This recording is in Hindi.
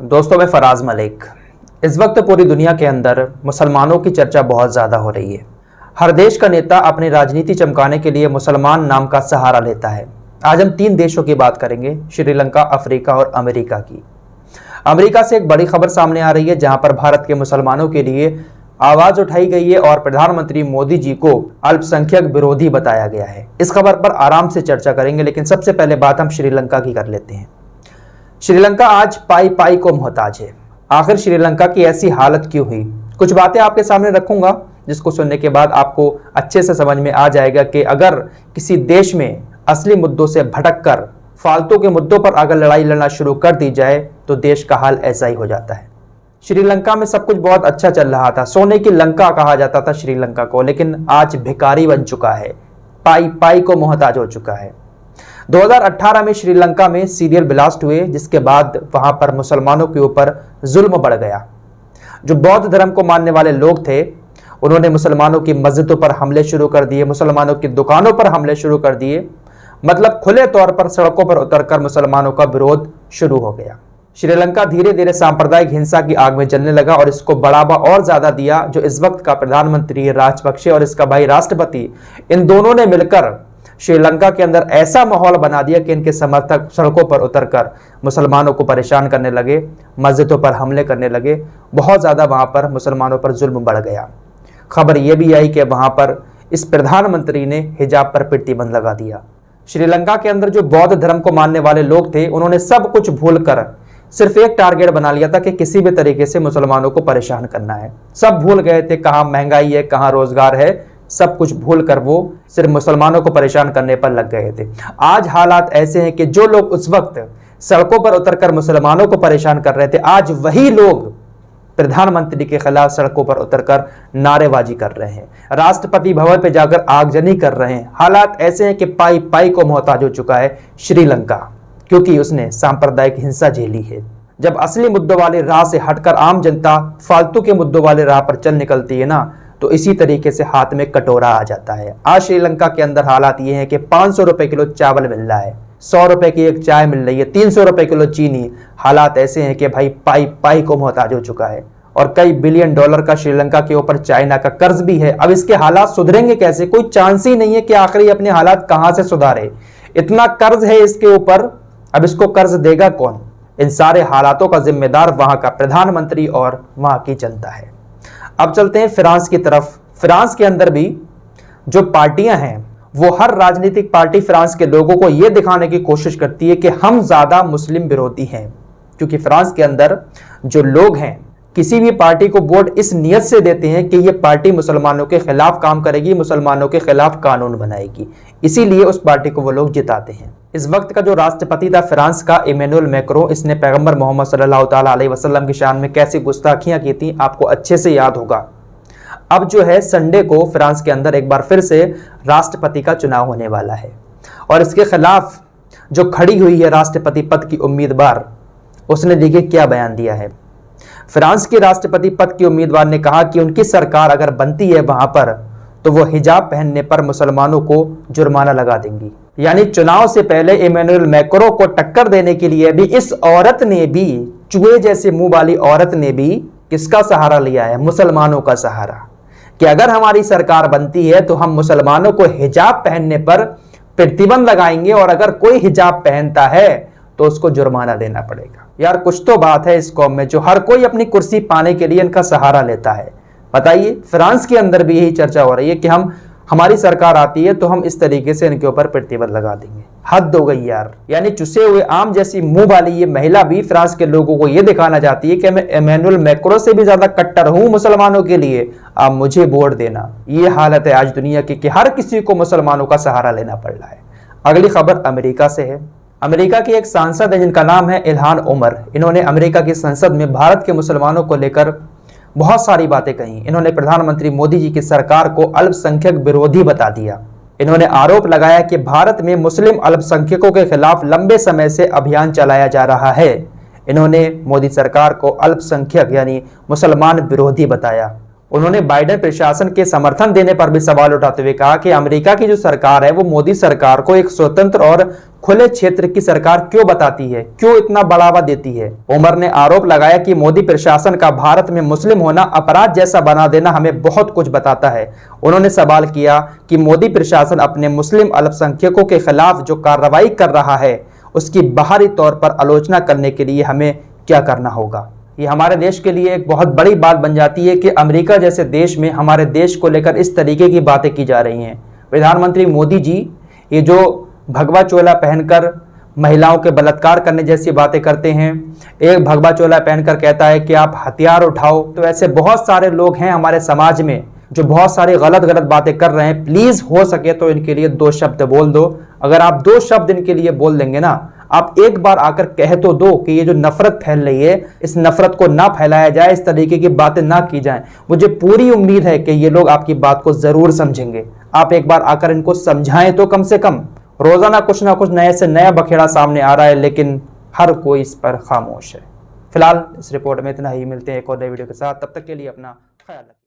दोस्तों, मैं फराज मलिक। इस वक्त पूरी दुनिया के अंदर मुसलमानों की चर्चा बहुत ज़्यादा हो रही है। हर देश का नेता अपनी राजनीति चमकाने के लिए मुसलमान नाम का सहारा लेता है। आज हम 3 देशों की बात करेंगे, श्रीलंका, अफ्रीका और अमेरिका की। अमेरिका से एक बड़ी खबर सामने आ रही है जहां पर भारत के मुसलमानों के लिए आवाज़ उठाई गई है और प्रधानमंत्री मोदी जी को अल्पसंख्यक विरोधी बताया गया है। इस खबर पर आराम से चर्चा करेंगे, लेकिन सबसे पहले बात हम श्रीलंका की कर लेते हैं। श्रीलंका आज पाई पाई को मोहताज है। आखिर श्रीलंका की ऐसी हालत क्यों हुई? कुछ बातें आपके सामने रखूंगा जिसको सुनने के बाद आपको अच्छे से समझ में आ जाएगा कि अगर किसी देश में असली मुद्दों से भटककर फालतू के मुद्दों पर अगर लड़ाई लड़ना शुरू कर दी जाए तो देश का हाल ऐसा ही हो जाता है। श्रीलंका में सब कुछ बहुत अच्छा चल रहा था, सोने की लंका कहा जाता था श्रीलंका को, लेकिन आज भिखारी बन चुका है, पाई पाई को मोहताज हो चुका है। 2018 में श्रीलंका में सीरियल ब्लास्ट हुए, जिसके बाद वहां पर मुसलमानों के ऊपर जुल्म बढ़ गया। जो बौद्ध धर्म को मानने वाले लोग थे उन्होंने मुसलमानों की मस्जिदों पर हमले शुरू कर दिए, मुसलमानों की दुकानों पर हमले शुरू कर दिए। मतलब खुले तौर पर सड़कों पर उतरकर मुसलमानों का विरोध शुरू हो गया। श्रीलंका धीरे धीरे सांप्रदायिक हिंसा की आग में जलने लगा और इसको बढ़ावा और ज्यादा दिया जो इस वक्त का प्रधानमंत्री राजपक्षे और इसका भाई राष्ट्रपति, इन दोनों ने मिलकर श्रीलंका के अंदर ऐसा माहौल बना दिया कि इनके समर्थक सड़कों पर उतरकर मुसलमानों को परेशान करने लगे, मस्जिदों पर हमले करने लगे। बहुत ज़्यादा वहाँ पर मुसलमानों पर जुल्म बढ़ गया। खबर यह भी आई कि वहाँ पर इस प्रधानमंत्री ने हिजाब पर प्रतिबंध लगा दिया। श्रीलंका के अंदर जो बौद्ध धर्म को मानने वाले लोग थे उन्होंने सब कुछ भूलकर सिर्फ एक टारगेट बना लिया था कि किसी भी तरीके से मुसलमानों को परेशान करना है। सब भूल गए थे कहाँ महंगाई है, कहाँ रोजगार है, सब कुछ भूल कर वो सिर्फ मुसलमानों को परेशान करने पर लग गए थे। आज हालात ऐसे हैं कि जो लोग उस वक्त सड़कों पर उतरकर मुसलमानों को परेशान कर रहे थे, आज वही लोग प्रधानमंत्री के खिलाफ सड़कों पर उतरकर नारेबाजी कर रहे हैं, राष्ट्रपति भवन पे जाकर आगजनी कर रहे हैं। हालात ऐसे हैं कि पाई पाई को मोहताज हो चुका है श्रीलंका, क्योंकि उसने सांप्रदायिक हिंसा झेली है। जब असली मुद्दों वाले राह से हटकर आम जनता फालतू के मुद्दों वाले राह पर चल निकलती है ना, तो इसी तरीके से हाथ में कटोरा आ जाता है। आज श्रीलंका के अंदर हालात ये हैं कि 500 रुपए किलो चावल मिल रहा है, 100 रुपए की एक चाय मिल रही है, 300 रुपए किलो चीनी। हालात ऐसे हैं कि भाई पाई पाई को मोहताज हो चुका है और कई बिलियन डॉलर का श्रीलंका के ऊपर चाइना का कर्ज भी है। अब इसके हालात सुधरेंगे कैसे? कोई चांस ही नहीं है कि आखिर ये अपने हालात कहां से सुधारे। इतना कर्ज है इसके ऊपर, अब इसको कर्ज देगा कौन? इन सारे हालातों का जिम्मेदार वहां का प्रधानमंत्री और वहां की जनता है। अब चलते हैं फ्रांस की तरफ। फ्रांस के अंदर भी जो पार्टियां हैं वो हर राजनीतिक पार्टी फ्रांस के लोगों को यह दिखाने की कोशिश करती है कि हम ज्यादा मुस्लिम विरोधी हैं, क्योंकि फ्रांस के अंदर जो लोग हैं किसी भी पार्टी को वोट इस नियत से देते हैं कि ये पार्टी मुसलमानों के खिलाफ काम करेगी, मुसलमानों के खिलाफ कानून बनाएगी, इसीलिए उस पार्टी को वो लोग जिताते हैं। इस वक्त का जो राष्ट्रपति था फ्रांस का, इमैनुअल मैक्रों, इसने पैगंबर मोहम्मद सल्लल्लाहु ताला अलैहि वसल्लम की शान में कैसी गुस्ताखियां की थी आपको अच्छे से याद होगा। अब जो है संडे को फ्रांस के अंदर एक बार फिर से राष्ट्रपति का चुनाव होने वाला है और इसके खिलाफ जो खड़ी हुई है राष्ट्रपति पद की उम्मीदवार, उसने देखिए क्या बयान दिया है। फ्रांस के राष्ट्रपति पद की उम्मीदवार ने कहा कि उनकी सरकार अगर बनती है वहां पर तो वो हिजाब पहनने पर मुसलमानों को जुर्माना लगा देंगी। यानी चुनाव से पहले इमैनुअल मैक्रों को टक्कर देने के लिए भी इस औरत ने भी, चूहे जैसे मुंह वाली औरत ने भी किसका सहारा लिया है? मुसलमानों का सहारा, कि अगर हमारी सरकार बनती है तो हम मुसलमानों को हिजाब पहनने पर प्रतिबंध लगाएंगे और अगर कोई हिजाब पहनता है तो उसको जुर्माना देना पड़ेगा। यार कुछ तो बात है इस कौम में जो हर कोई अपनी कुर्सी पाने के लिए इनका सहारा लेता है। बताइए, फ्रांस के अंदर भी यही चर्चा हो रही है कि हमारी सरकार आती है तो हम इस तरीके से इनके ऊपर प्रतिबंध लगा देंगे। हद हो गई यार। यानी चुसे हुए आम जैसी मुंह वाली ये महिला भी फ्रांस के लोगों को ये दिखाना चाहती है कि मैं इमैनुअल मैक्रों से भी ज्यादा कट्टर हूं मुसलमानों के लिए, आप मुझे वोट देना। ये हालत है आज दुनिया की कि हर किसी को मुसलमानों का सहारा लेना पड़ रहा है। अगली खबर अमेरिका से है। अमेरिका की एक सांसद है जिनका नाम है इल्हान उमर। इन्होंने अमेरिका की संसद में भारत के मुसलमानों को लेकर बहुत सारी बातें कही। इन्होंने प्रधानमंत्री मोदी जी की सरकार को अल्पसंख्यक विरोधी बता दिया। इन्होंने आरोप लगाया कि भारत में मुस्लिम अल्पसंख्यकों के खिलाफ लंबे समय से अभियान चलाया जा रहा है। इन्होंने मोदी सरकार को अल्पसंख्यक यानी मुसलमान विरोधी बताया। उन्होंने बाइडेन प्रशासन के समर्थन देने पर भी सवाल उठाते हुए कहा कि अमेरिका की जो सरकार है वो मोदी सरकार को एक स्वतंत्र और खुले क्षेत्र की सरकार क्यों बताती है, क्यों इतना बढ़ावा देती है। उमर ने आरोप लगाया कि मोदी प्रशासन का भारत में मुस्लिम होना अपराध जैसा बना देना हमें बहुत कुछ बताता है। उन्होंने सवाल किया कि मोदी प्रशासन अपने मुस्लिम अल्पसंख्यकों के खिलाफ जो कार्रवाई कर रहा है उसकी बाहरी तौर पर आलोचना करने के लिए हमें क्या करना होगा। ये हमारे देश के लिए एक बहुत बड़ी बात बन जाती है कि अमेरिका जैसे देश में हमारे देश को लेकर इस तरीके की बातें की जा रही हैं। प्रधानमंत्री मोदी जी ये जो भगवा चोला पहनकर महिलाओं के बलात्कार करने जैसी बातें करते हैं, एक भगवा चोला पहनकर कहता है कि आप हथियार उठाओ, तो ऐसे बहुत सारे लोग हैं हमारे समाज में जो बहुत सारी गलत बातें कर रहे हैं। प्लीज हो सके तो इनके लिए 2 शब्द बोल दो। अगर आप 2 शब्द इनके लिए बोल देंगे ना, आप एक बार आकर कह तो दो कि ये जो नफरत फैल रही है इस नफरत को ना फैलाया जाए, इस तरीके की बातें ना की जाएं। मुझे पूरी उम्मीद है कि ये लोग आपकी बात को जरूर समझेंगे। आप एक बार आकर इनको समझाएं तो कम से कम। रोजाना कुछ ना कुछ नए से नया बखेड़ा सामने आ रहा है, लेकिन हर कोई इस पर खामोश है। फिलहाल इस रिपोर्ट में इतना ही। मिलते हैं एक और नई वीडियो के साथ, तब तक के लिए अपना ख्याल रखें।